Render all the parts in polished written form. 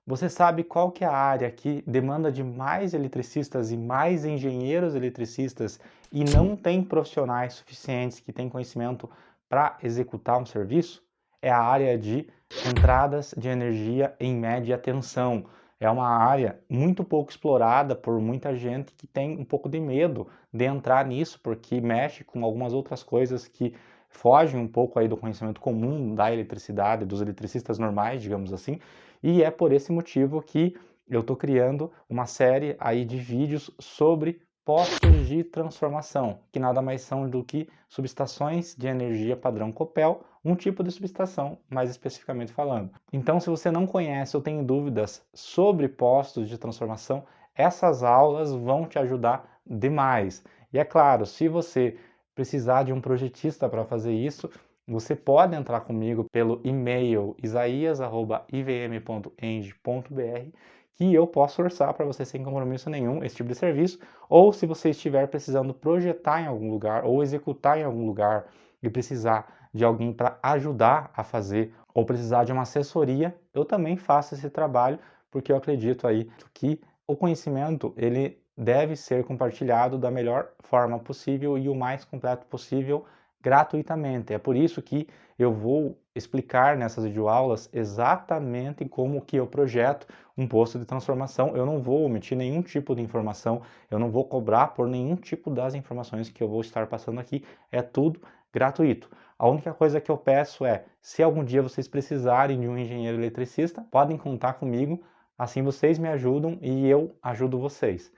Você sabe qual que é a área que demanda de mais eletricistas e mais engenheiros eletricistas e não tem profissionais suficientes que têm conhecimento para executar um serviço? É a área de entradas de energia em média tensão. É uma área muito pouco explorada por muita gente que tem um pouco de medo de entrar nisso, porque mexe com algumas outras coisas que fogem um pouco aí do conhecimento comum da eletricidade, dos eletricistas normais, digamos assim, e é por esse motivo que eu estou criando uma série aí de vídeos sobre postos de transformação, que nada mais são do que subestações de energia padrão Copel, um tipo de subestação, mais especificamente falando. Então, se você não conhece ou tem dúvidas sobre postos de transformação, essas aulas vão te ajudar demais. E é claro, se você precisar de um projetista para fazer isso, você pode entrar comigo pelo e-mail isaías@ivm.eng.br que eu posso orçar para você sem compromisso nenhum esse tipo de serviço, ou se você estiver precisando projetar em algum lugar ou executar em algum lugar e precisar de alguém para ajudar a fazer ou precisar de uma assessoria, eu também faço esse trabalho, porque eu acredito aí que o conhecimento ele deve ser compartilhado da melhor forma possível e o mais completo possível gratuitamente. É por isso que eu vou explicar nessas videoaulas exatamente como que eu projeto um posto de transformação. Eu não vou omitir nenhum tipo de informação, eu não vou cobrar por nenhum tipo das informações que eu vou estar passando aqui, é tudo gratuito. A única coisa que eu peço é, se algum dia vocês precisarem de um engenheiro eletricista, podem contar comigo, assim vocês me ajudam e eu ajudo vocês.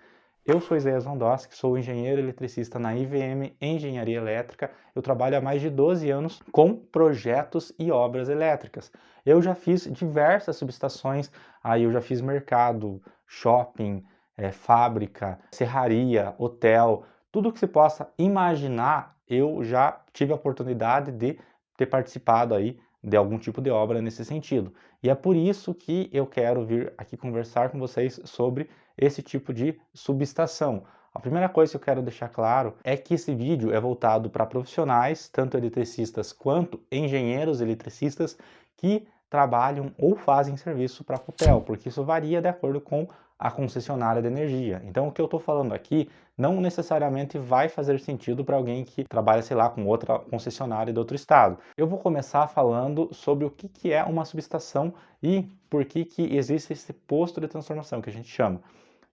Eu sou Isaías Rondosky, sou engenheiro eletricista na IVM Engenharia Elétrica. Eu trabalho há mais de 12 anos com projetos e obras elétricas. Eu já fiz diversas subestações, aí eu já fiz mercado, shopping, fábrica, serraria, hotel, tudo que você possa imaginar, eu já tive a oportunidade de ter participado aí de algum tipo de obra nesse sentido. E é por isso que eu quero vir aqui conversar com vocês sobre esse tipo de subestação. A primeira coisa que eu quero deixar claro é que esse vídeo é voltado para profissionais, tanto eletricistas quanto engenheiros eletricistas, que trabalham ou fazem serviço para a Copel, porque isso varia de acordo com a concessionária de energia. Então, o que eu estou falando aqui não necessariamente vai fazer sentido para alguém que trabalha, sei lá, com outra concessionária de outro estado. Eu vou começar falando sobre o que é uma subestação e por que existe esse posto de transformação que a gente chama.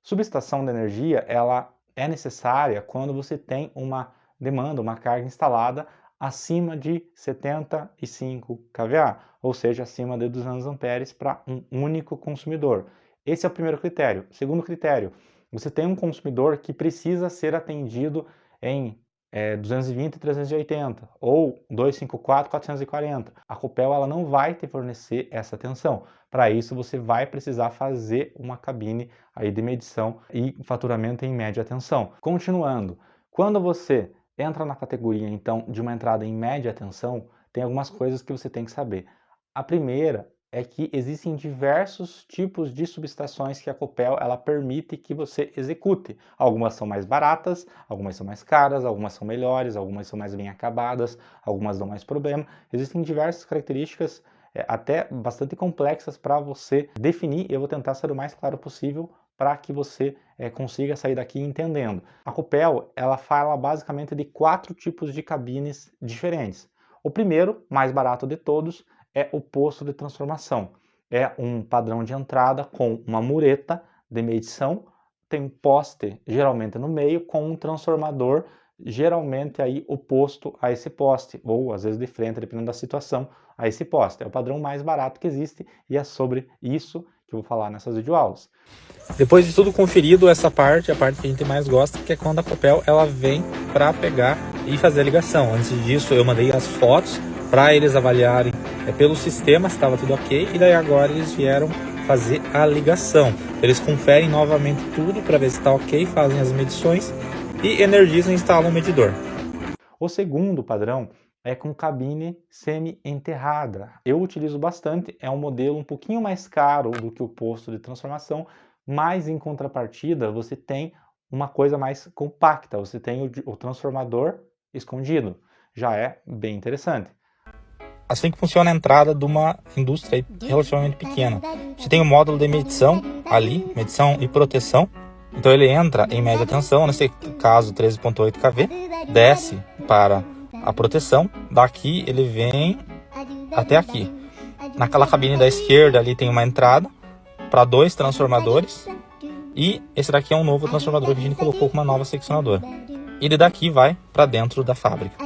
Subestação de energia, ela é necessária quando você tem uma demanda, uma carga instalada acima de 75 kVA, ou seja, acima de 200 amperes para um único consumidor. Esse é o primeiro critério. Segundo critério, você tem um consumidor que precisa ser atendido em 220 e 380 ou 254 440. A Copel ela não vai te fornecer essa atenção. Para isso você vai precisar fazer uma cabine aí de medição e faturamento em média tensão. Continuando, quando você entra na categoria então de uma entrada em média tensão, tem algumas coisas que você tem que saber. A primeira é que existem diversos tipos de subestações que a Copel ela permite que você execute. Algumas são mais baratas, algumas são mais caras, algumas são melhores, algumas são mais bem acabadas, algumas dão mais problema. Existem diversas características até bastante complexas para você definir. Eu vou tentar ser o mais claro possível para que você consiga sair daqui entendendo. A Copel ela fala basicamente de 4 tipos de cabines diferentes. O primeiro, mais barato de todos, é o posto de transformação. É um padrão de entrada com uma mureta de medição, tem um poste geralmente no meio com um transformador geralmente aí oposto a esse poste, ou às vezes de frente, dependendo da situação, a esse poste. É o padrão mais barato que existe e é sobre isso que eu vou falar nessas videoaulas. Depois de tudo conferido, essa parte, a parte que a gente mais gosta, que é quando a Copel ela vem para pegar e fazer a ligação. Antes disso, eu mandei as fotos para eles avaliarem pelo sistema se estava tudo ok, e daí agora eles vieram fazer a ligação. Eles conferem novamente tudo para ver se está ok, fazem as medições e energizam e instalam o medidor. O segundo padrão é com cabine semi-enterrada. Eu utilizo bastante, é um modelo um pouquinho mais caro do que o posto de transformação, mas em contrapartida você tem uma coisa mais compacta, você tem o transformador escondido. Já é bem interessante. A assim que funciona a entrada de uma indústria relativamente pequena. Você tem o módulo de medição ali, medição e proteção. Então ele entra em média tensão, nesse caso 13.8 kV, desce para a proteção, daqui ele vem até aqui. Naquela cabine da esquerda ali tem uma entrada para 2 transformadores, e esse daqui é um novo transformador que a gente colocou com uma nova seccionadora. Ele daqui vai para dentro da fábrica.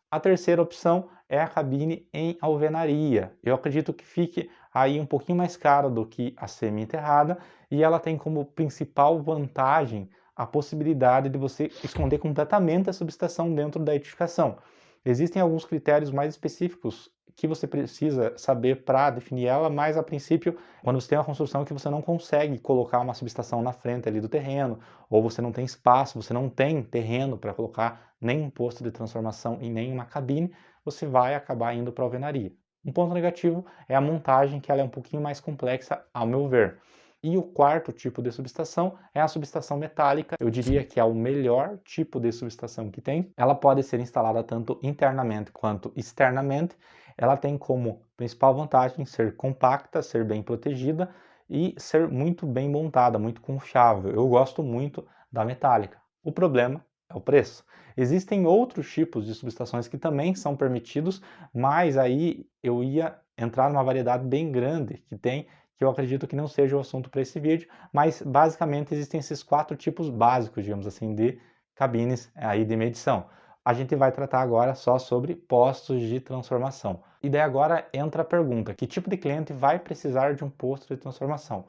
A terceira opção é a cabine em alvenaria. Eu acredito que fique aí um pouquinho mais cara do que a semi-enterrada, e ela tem como principal vantagem a possibilidade de você esconder completamente a subestação dentro da edificação. Existem alguns critérios mais específicos que você precisa saber para definir ela, mas a princípio, quando você tem uma construção que você não consegue colocar uma subestação na frente ali do terreno, ou você não tem espaço, você não tem terreno para colocar nem um posto de transformação e nem uma cabine, você vai acabar indo para a alvenaria. Um ponto negativo é a montagem, que ela é um pouquinho mais complexa, ao meu ver. E o quarto tipo de subestação é a subestação metálica. Eu diria que é o melhor tipo de subestação que tem. Ela pode ser instalada tanto internamente quanto externamente. Ela tem como principal vantagem ser compacta, ser bem protegida e ser muito bem montada, muito confiável. Eu gosto muito da metálica. O problema é o preço. Existem outros tipos de subestações que também são permitidos, mas aí eu ia entrar numa variedade bem grande que tem, que eu acredito que não seja o assunto para esse vídeo, mas basicamente existem esses 4 tipos básicos, digamos assim, de cabines aí de medição. A gente vai tratar agora só sobre postos de transformação. E daí agora entra a pergunta: que tipo de cliente vai precisar de um posto de transformação?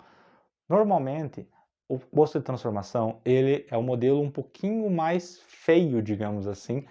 Normalmente, o posto de transformação ele é um modelo um pouquinho mais feio, digamos assim,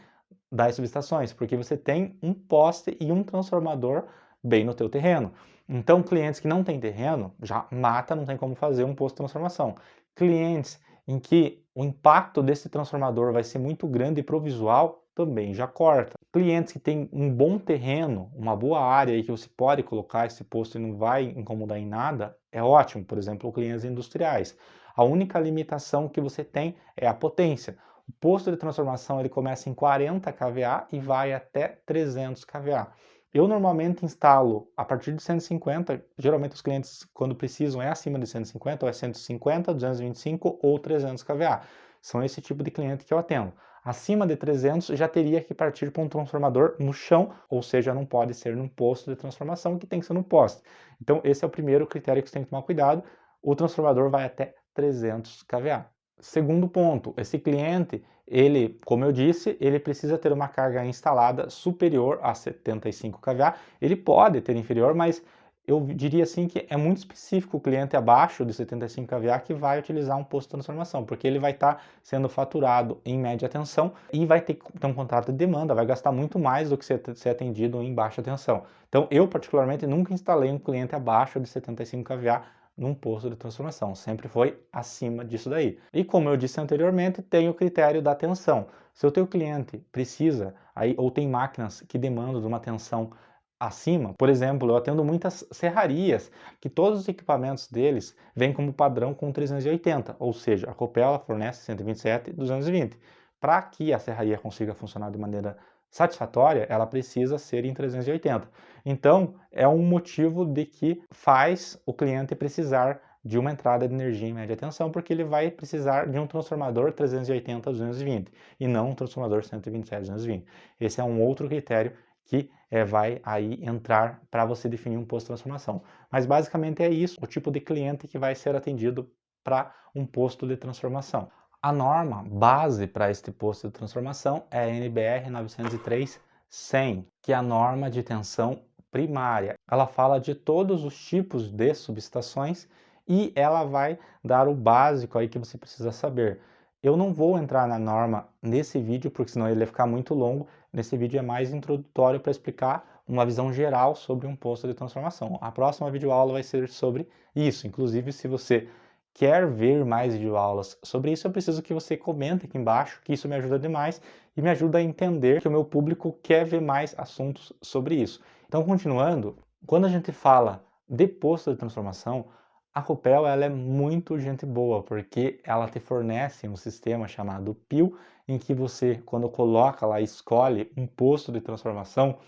das subestações, porque você tem um poste e um transformador bem no teu terreno. Então, clientes que não têm terreno, já mata, não tem como fazer um posto de transformação. Clientes em que o impacto desse transformador vai ser muito grande para o visual, também já corta. Clientes que têm um bom terreno, uma boa área aí que você pode colocar esse posto e não vai incomodar em nada, é ótimo. Por exemplo, clientes industriais. A única limitação que você tem é a potência. O posto de transformação ele começa em 40 kVA e vai até 300 kVA. Eu normalmente instalo a partir de 150, geralmente os clientes quando precisam é acima de 150, ou é 150, 225 ou 300 kVA. São esse tipo de cliente que eu atendo. Acima de 300 já teria que partir para um transformador no chão, ou seja, não pode ser num posto de transformação, que tem que ser no poste. Então esse é o primeiro critério que você tem que tomar cuidado. O transformador vai até 300 kVA. Segundo ponto, esse cliente, ele, como eu disse, ele precisa ter uma carga instalada superior a 75 kVA. Ele pode ter inferior, mas eu diria assim que é muito específico o cliente abaixo de 75 kVA que vai utilizar um posto de transformação, porque ele vai estar sendo faturado em média tensão e vai ter um contrato de demanda, vai gastar muito mais do que ser atendido em baixa tensão. Então, eu particularmente nunca instalei um cliente abaixo de 75 kVA num posto de transformação, sempre foi acima disso daí. E como eu disse anteriormente, tem o critério da tensão. Se o teu cliente precisa, aí, ou tem máquinas que demandam de uma tensão acima, por exemplo, eu atendo muitas serrarias, que todos os equipamentos deles vêm como padrão com 380, ou seja, a Copel fornece 127 e 220. Para que a serraria consiga funcionar de maneira satisfatória, ela precisa ser em 380. Então, é um motivo de que faz o cliente precisar de uma entrada de energia em média tensão, porque ele vai precisar de um transformador 380 a 220 e não um transformador 127 a 220. Esse é um outro critério que vai aí entrar para você definir um posto de transformação. Mas basicamente é isso, o tipo de cliente que vai ser atendido para um posto de transformação. A norma base para este posto de transformação é a NBR 903-100, que é a norma de tensão primária. Ela fala de todos os tipos de subestações e ela vai dar o básico aí que você precisa saber. Eu não vou entrar na norma nesse vídeo, porque senão ele vai ficar muito longo. Nesse vídeo é mais introdutório para explicar uma visão geral sobre um posto de transformação. A próxima videoaula vai ser sobre isso. Inclusive, se você quer ver mais videoaulas sobre isso, eu preciso que você comente aqui embaixo, que isso me ajuda demais e me ajuda a entender que o meu público quer ver mais assuntos sobre isso. Então, continuando, quando a gente fala de posto de transformação, a Copel ela é muito gente boa, porque ela te fornece um sistema chamado PIL, em que você, quando coloca lá, escolhe um posto de transformação,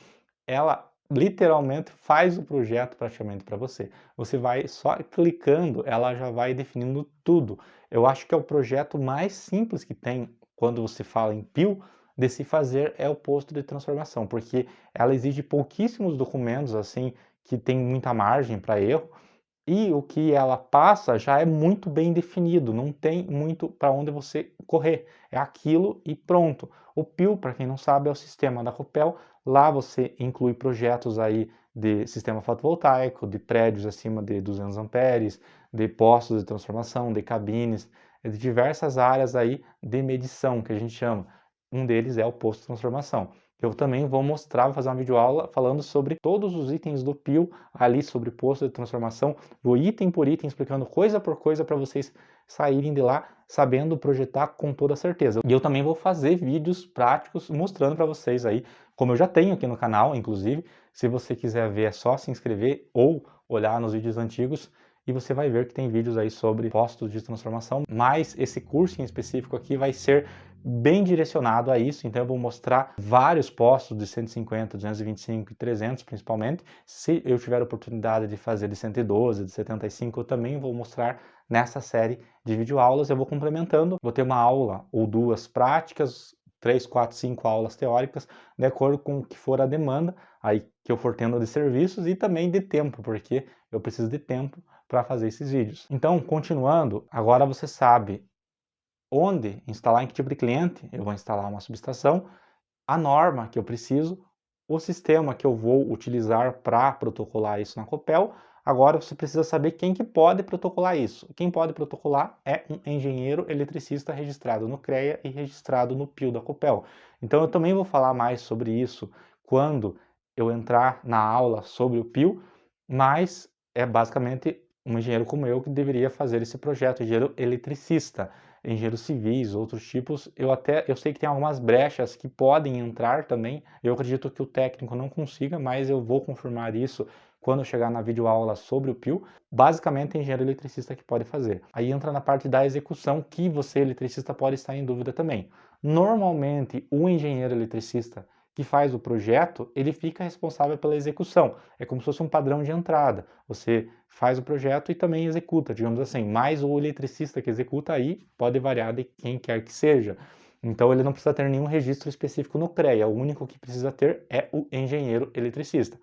ela literalmente faz o projeto praticamente para você. Você vai só clicando, ela já vai definindo tudo. Eu acho que é o projeto mais simples que tem quando você fala em PIL de se fazer é o posto de transformação, porque ela exige pouquíssimos documentos assim que tem muita margem para erro. E o que ela passa já é muito bem definido, não tem muito para onde você correr. É aquilo e pronto. O PIL, para quem não sabe, é o sistema da Copel. Lá você inclui projetos aí de sistema fotovoltaico, de prédios acima de 200 amperes, de postos de transformação, de cabines, de diversas áreas aí de medição que a gente chama. Um deles é o posto de transformação. Eu também vou mostrar, vou fazer uma videoaula falando sobre todos os itens do PIL, ali sobre posto de transformação, vou item por item explicando coisa por coisa para vocês saírem de lá sabendo projetar com toda certeza. E eu também vou fazer vídeos práticos mostrando para vocês aí, como eu já tenho aqui no canal, inclusive, se você quiser ver é só se inscrever ou olhar nos vídeos antigos e você vai ver que tem vídeos aí sobre postos de transformação, mas esse curso em específico aqui vai ser bem direcionado a isso, então eu vou mostrar vários postos de 150, 225 e 300 principalmente. Se eu tiver a oportunidade de fazer de 112, de 75, eu também vou mostrar nessa série de videoaulas. Eu vou complementando, vou ter uma aula ou duas práticas, 3, 4, 5 aulas teóricas, de acordo com o que for a demanda, aí que eu for tendo de serviços e também de tempo, porque eu preciso de tempo para fazer esses vídeos. Então, continuando, agora você sabe onde instalar, em que tipo de cliente eu vou instalar uma subestação, a norma que eu preciso, o sistema que eu vou utilizar para protocolar isso na Copel. Agora você precisa saber quem que pode protocolar isso. Quem pode protocolar é um engenheiro eletricista registrado no CREA e registrado no PIL da Copel. Então eu também vou falar mais sobre isso quando eu entrar na aula sobre o PIL, mas é basicamente um engenheiro como eu que deveria fazer esse projeto, engenheiro eletricista. Engenheiros civis, outros tipos, eu sei que tem algumas brechas que podem entrar também. Eu acredito que o técnico não consiga, mas eu vou confirmar isso quando eu chegar na videoaula sobre o PIL. Basicamente, é engenheiro eletricista que pode fazer. Aí entra na parte da execução, que você, eletricista, pode estar em dúvida também. Normalmente, o engenheiro eletricista que faz o projeto, ele fica responsável pela execução. É como se fosse um padrão de entrada. Você faz o projeto e também executa, digamos assim. Mas o eletricista que executa aí pode variar de quem quer que seja. Então ele não precisa ter nenhum registro específico no CREA. O único que precisa ter é o engenheiro eletricista.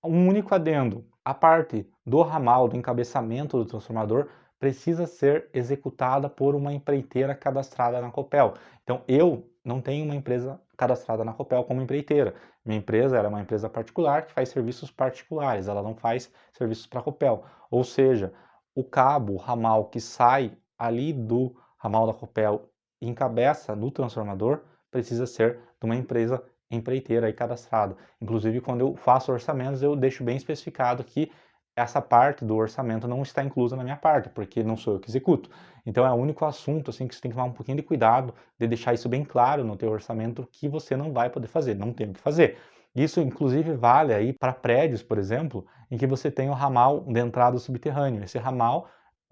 Um único adendo: a parte do ramal, do encabeçamento do transformador, precisa ser executada por uma empreiteira cadastrada na Copel. Então eu não tenho uma empresa cadastrada na Copel como empreiteira. Minha empresa era uma empresa particular que faz serviços particulares, ela não faz serviços para a Copel. Ou seja, o cabo, o ramal que sai ali do ramal da Copel e encabeça no transformador precisa ser de uma empresa empreiteira aí cadastrada. Inclusive, quando eu faço orçamentos, eu deixo bem especificado que essa parte do orçamento não está inclusa na minha parte, porque não sou eu que executo. Então é o único assunto assim que você tem que tomar um pouquinho de cuidado de deixar isso bem claro no teu orçamento que você não vai poder fazer, não tem o que fazer. Isso inclusive vale aí para prédios, por exemplo, em que você tem o ramal de entrada subterrâneo. Esse ramal,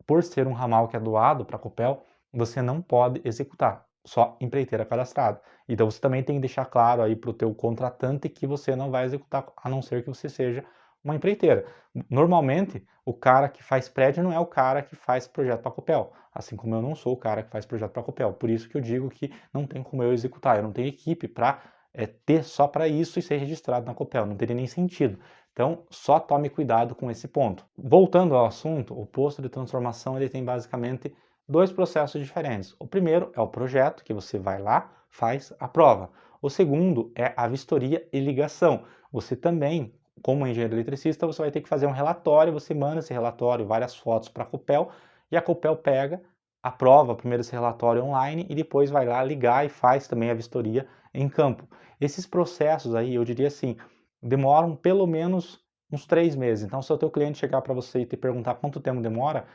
por ser um ramal que é doado para a Copel, você não pode executar, só empreiteira cadastrada. Então você também tem que deixar claro aí para o teu contratante que você não vai executar, a não ser que você seja uma empreiteira. Normalmente, o cara que faz prédio não é o cara que faz projeto para a Copel, assim como eu não sou o cara que faz projeto para a Copel. Por isso que eu digo que não tem como eu executar, eu não tenho equipe para ter só para isso e ser registrado na Copel, não teria nem sentido. Então, só tome cuidado com esse ponto. Voltando ao assunto, o posto de transformação ele tem basicamente dois processos diferentes. O primeiro é o projeto, que você vai lá, faz a prova. O segundo é a vistoria e ligação. Você também, como engenheiro eletricista, você vai ter que fazer um relatório, você manda esse relatório, várias fotos para a Copel, e a Copel pega, aprova primeiro esse relatório online e depois vai lá ligar e faz também a vistoria em campo. Esses processos aí, eu diria assim, demoram pelo menos uns 3 meses. Então, se o teu cliente chegar para você e te perguntar quanto tempo demora,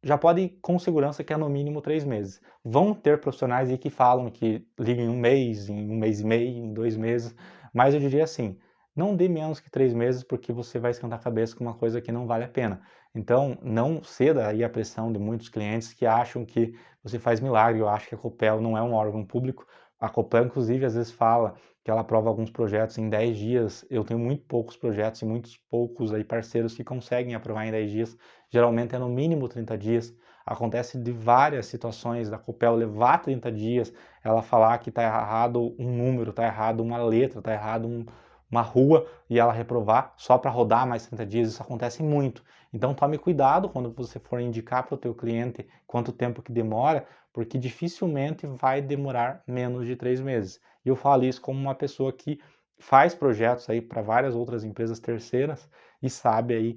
já pode ir com segurança que é no mínimo 3 meses. Vão ter profissionais aí que falam que ligam em 1 mês, em 1 mês e meio, em 2 meses, mas eu diria assim, não dê menos que 3 meses porque você vai esquentar a cabeça com uma coisa que não vale a pena. Então, não ceda aí à pressão de muitos clientes que acham que você faz milagre. Eu acho que a Copel não é um órgão público. A Copel, inclusive, às vezes fala que ela aprova alguns projetos em 10 dias. Eu tenho muito poucos projetos e muitos poucos aí parceiros que conseguem aprovar em 10 dias. Geralmente é no mínimo 30 dias. Acontece de várias situações da Copel levar 30 dias, ela falar que está errado um número, está errado uma letra, está errado uma rua e ela reprovar só para rodar mais 30 dias. Isso acontece muito. Então tome cuidado quando você for indicar para o teu cliente quanto tempo que demora, porque dificilmente vai demorar menos de 3 meses. E eu falo isso como uma pessoa que faz projetos aí para várias outras empresas terceiras e sabe aí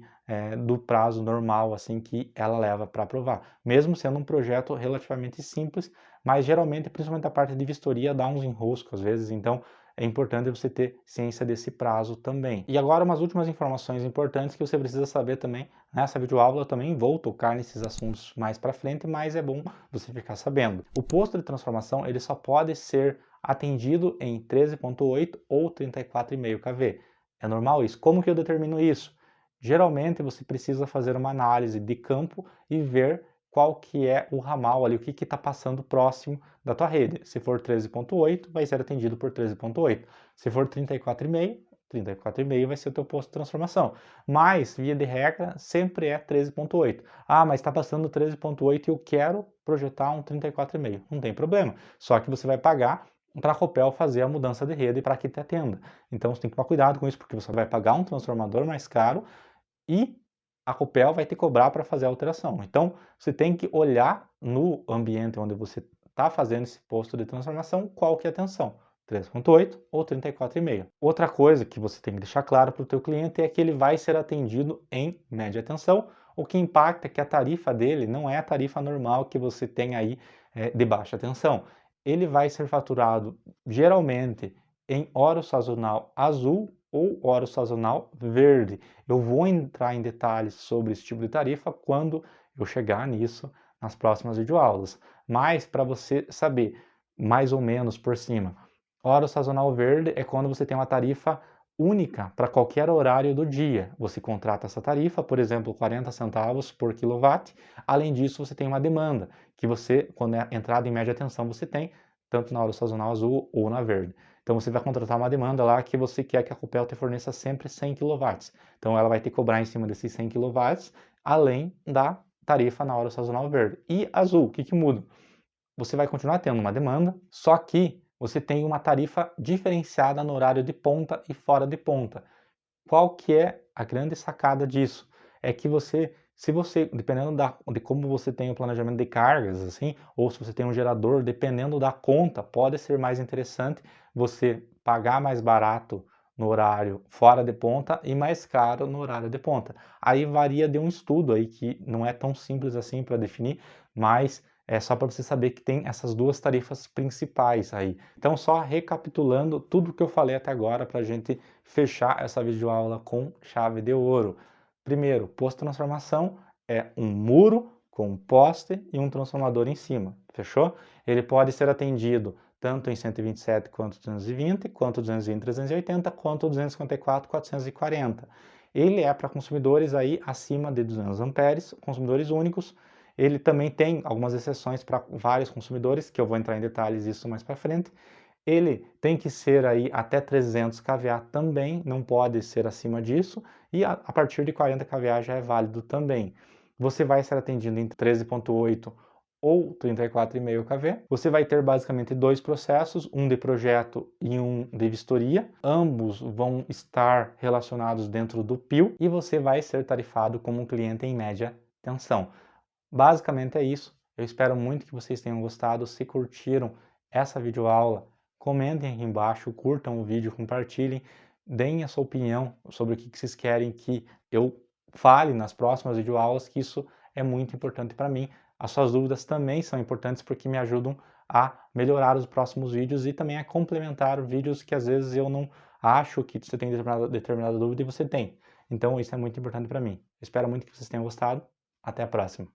do prazo normal assim que ela leva para aprovar. Mesmo sendo um projeto relativamente simples, mas geralmente, principalmente a parte de vistoria, dá uns enroscos às vezes, então é importante você ter ciência desse prazo também. E agora umas últimas informações importantes que você precisa saber também. Nessa videoaula eu também vou tocar nesses assuntos mais para frente, mas é bom você ficar sabendo. O posto de transformação ele só pode ser atendido em 13.8 ou 34,5 kV. É normal isso? Como que eu determino isso? Geralmente você precisa fazer uma análise de campo e ver qual que é o ramal ali, o que está passando próximo da tua rede. Se for 13.8, vai ser atendido por 13.8. Se for 34,5, 34,5 vai ser o teu posto de transformação. Mas, via de regra, sempre é 13.8. Ah, mas está passando 13.8 e eu quero projetar um 34,5. Não tem problema. Só que você vai pagar para a Copel fazer a mudança de rede para que te atenda. Então você tem que tomar cuidado com isso, porque você vai pagar um transformador mais caro e a Copel vai te cobrar para fazer a alteração. Então você tem que olhar no ambiente onde você está fazendo esse posto de transformação qual que é a tensão. 3.8 ou 34,5. Outra coisa que você tem que deixar claro para o teu cliente é que ele vai ser atendido em média tensão, o que impacta é que a tarifa dele não é a tarifa normal que você tem aí de baixa tensão. Ele vai ser faturado geralmente em oro sazonal azul ou oro sazonal verde. Eu vou entrar em detalhes sobre esse tipo de tarifa quando eu chegar nisso nas próximas videoaulas. Mas para você saber mais ou menos por cima, oro sazonal verde é quando você tem uma tarifa única para qualquer horário do dia. Você contrata essa tarifa, por exemplo, 40 centavos por quilowatt. Além disso, você tem uma demanda, que você, quando é entrada em média tensão, você tem, tanto na hora sazonal azul ou na verde. Então você vai contratar uma demanda lá que você quer que a Copel te forneça sempre 100 kW. Então ela vai te cobrar em cima desses 100 kW, além da tarifa na hora sazonal verde. E azul, o que muda? Você vai continuar tendo uma demanda, só que você tem uma tarifa diferenciada no horário de ponta e fora de ponta. Qual que é a grande sacada disso? É que você, se você, dependendo de como você tem o planejamento de cargas, assim, ou se você tem um gerador, dependendo da conta, pode ser mais interessante você pagar mais barato no horário fora de ponta e mais caro no horário de ponta. Aí varia de um estudo aí que não é tão simples assim para definir, mas é só para você saber que tem essas duas tarifas principais aí. Então, só recapitulando tudo que eu falei até agora para a gente fechar essa videoaula com chave de ouro. Primeiro, posto de transformação é um muro com um poste e um transformador em cima, fechou? Ele pode ser atendido tanto em 127 quanto 220, quanto 220 380, quanto 254 440. Ele é para consumidores aí acima de 200 amperes, consumidores únicos. Ele também tem algumas exceções para vários consumidores, que eu vou entrar em detalhes isso mais para frente. Ele tem que ser aí até 300 kVA também, não pode ser acima disso, e a partir de 40 kVA já é válido também. Você vai ser atendido em 13.8 ou 34,5 kV. Você vai ter basicamente dois processos, um de projeto e um de vistoria. Ambos vão estar relacionados dentro do PIL e você vai ser tarifado como um cliente em média tensão. Basicamente é isso. Eu espero muito que vocês tenham gostado. Se curtiram essa videoaula, comentem aqui embaixo, curtam o vídeo, compartilhem, deem a sua opinião sobre o que vocês querem que eu fale nas próximas videoaulas, que isso é muito importante para mim. As suas dúvidas também são importantes porque me ajudam a melhorar os próximos vídeos e também a complementar vídeos que às vezes eu não acho que você tem determinada dúvida e você tem. Então isso é muito importante para mim. Espero muito que vocês tenham gostado. Até a próxima.